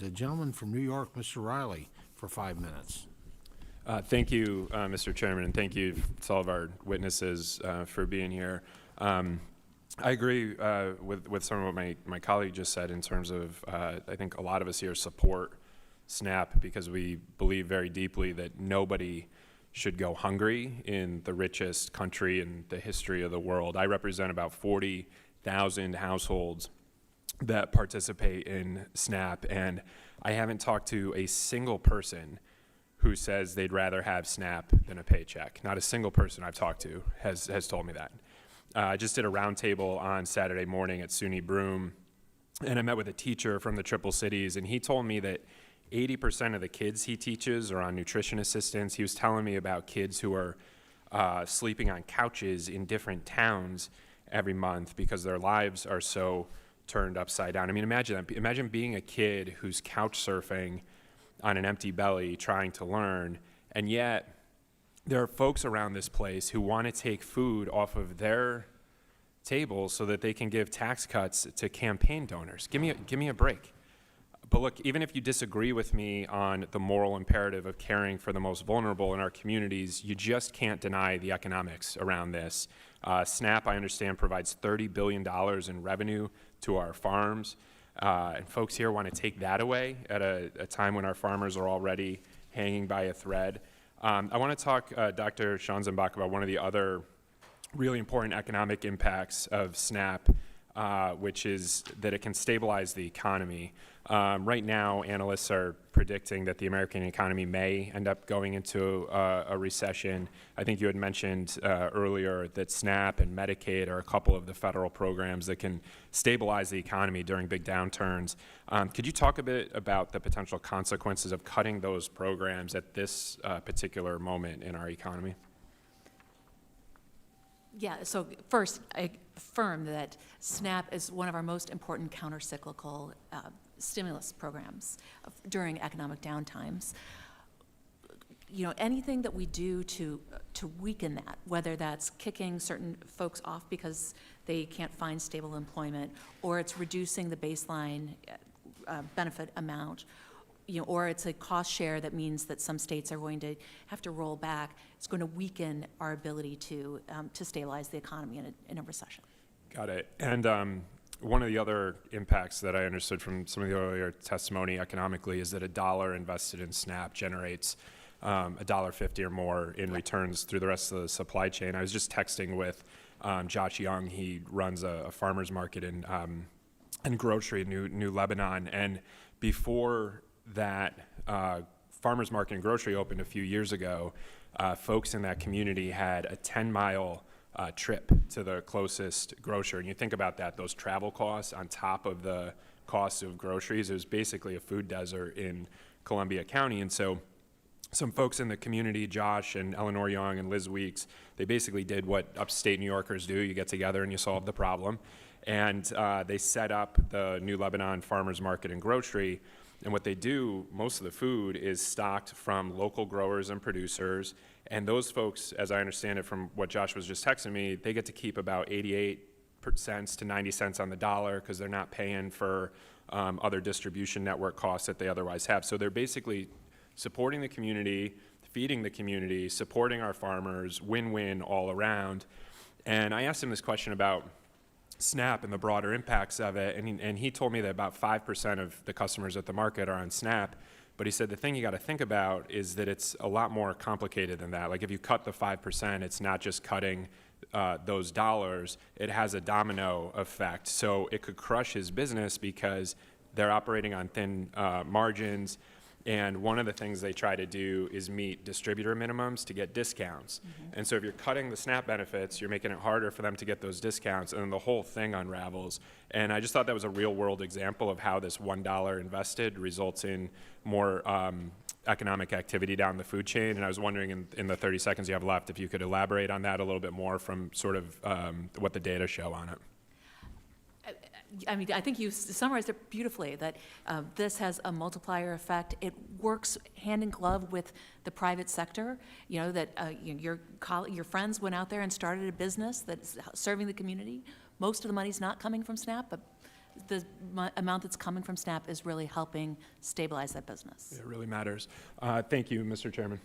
The gentleman from New York, Mr. Riley, for 5 minutes. Thank you, Mr. Chairman, and thank you to all of our witnesses for being here. I agree with some of what my colleague just said in terms of I think a lot of us here support SNAP because we believe very deeply that nobody should go hungry in the richest country in the history of the world. I represent about 40,000 households that participate in SNAP, and I haven't talked to a single person who says they'd rather have SNAP than a paycheck. Not a single person I've talked to has told me that. I just did a roundtable on Saturday morning at SUNY Broome, and I met with a teacher from the Triple Cities, and he told me that 80% of the kids he teaches are on nutrition assistance. He was telling me about kids who are sleeping on couches in different towns every month because their lives are so turned upside down. I mean, imagine that. Imagine being a kid who's couch surfing on an empty belly trying to learn, and yet there are folks around this place who want to take food off of their table so that they can give tax cuts to campaign donors. Give me a break. But look, even if you disagree with me on the moral imperative of caring for the most vulnerable in our communities, you just can't deny the economics around this. SNAP, I understand, provides $30 billion in revenue to our farms. And folks here want to take that away at a time when our farmers are already hanging by a thread. I want to talk, Dr. Schanzenbach, about one of the other really important economic impacts of SNAP, which is that it can stabilize the economy. Right now, analysts are predicting that the American economy may end up going into a recession. I think you had mentioned earlier that SNAP and Medicaid are a couple of the federal programs that can stabilize the economy during big downturns. Could you talk a bit about the potential consequences of cutting those programs at this particular moment in our economy? Yeah, so first, I affirm that SNAP is one of our most important countercyclical stimulus programs during economic downtimes. You know, anything that we do to weaken that, whether that's kicking certain folks off because they can't find stable employment, or it's reducing the baseline benefit amount, you know, or it's a cost share that means that some states are going to have to roll back, it's going to weaken our ability to stabilize the economy in a recession. Got it. And one of the other impacts that I understood from some of the earlier testimony economically is that $1 invested in SNAP generates $1.50 or more in returns through the rest of the supply chain. I was just texting with Josh Young. He runs a farmer's market in grocery in New Lebanon. And before that farmer's market and grocery opened a few years ago, folks in that community had a 10-mile trip to the closest grocer. And you think about that, those travel costs on top of the cost of groceries. It was basically a food desert in Columbia County. And so some folks in the community, Josh and Eleanor Young and Liz Weeks, they basically did what upstate New Yorkers do. You get together and you solve the problem. And they set up the New Lebanon Farmers Market and Grocery. And what they do, most of the food is stocked from local growers and producers. And those folks, as I understand it from what Josh was just texting me, they get to keep about 88 cents to 90 cents on the dollar because they're not paying for other distribution network costs that they otherwise have. So they're basically supporting the community, feeding the community, supporting our farmers, win-win all around. And I asked him this question about SNAP and the broader impacts of it, and he told me that about 5% of the customers at the market are on SNAP, but he said the thing you got to think about is that it's a lot more complicated than that. Like if you cut the 5%, it's not just cutting those dollars, it has a domino effect. So it could crush his business because they're operating on thin margins. And one of the things they try to do is meet distributor minimums to get discounts. Mm-hmm. And so if you're cutting the SNAP benefits, you're making it harder for them to get those discounts, and then the whole thing unravels. And I just thought that was a real-world example of how this $1 invested results in more economic activity down the food chain. And I was wondering in the 30 seconds you have left if you could elaborate on that a little bit more from sort of what the data show on it. I mean, I think you summarized it beautifully, that this has a multiplier effect. It works hand in glove with the private sector. You know, that your friends went out there and started a business that's serving the community. Most of the money's not coming from SNAP, but the amount that's coming from SNAP is really helping stabilize that business. It really matters. Thank you, Mr. Chairman.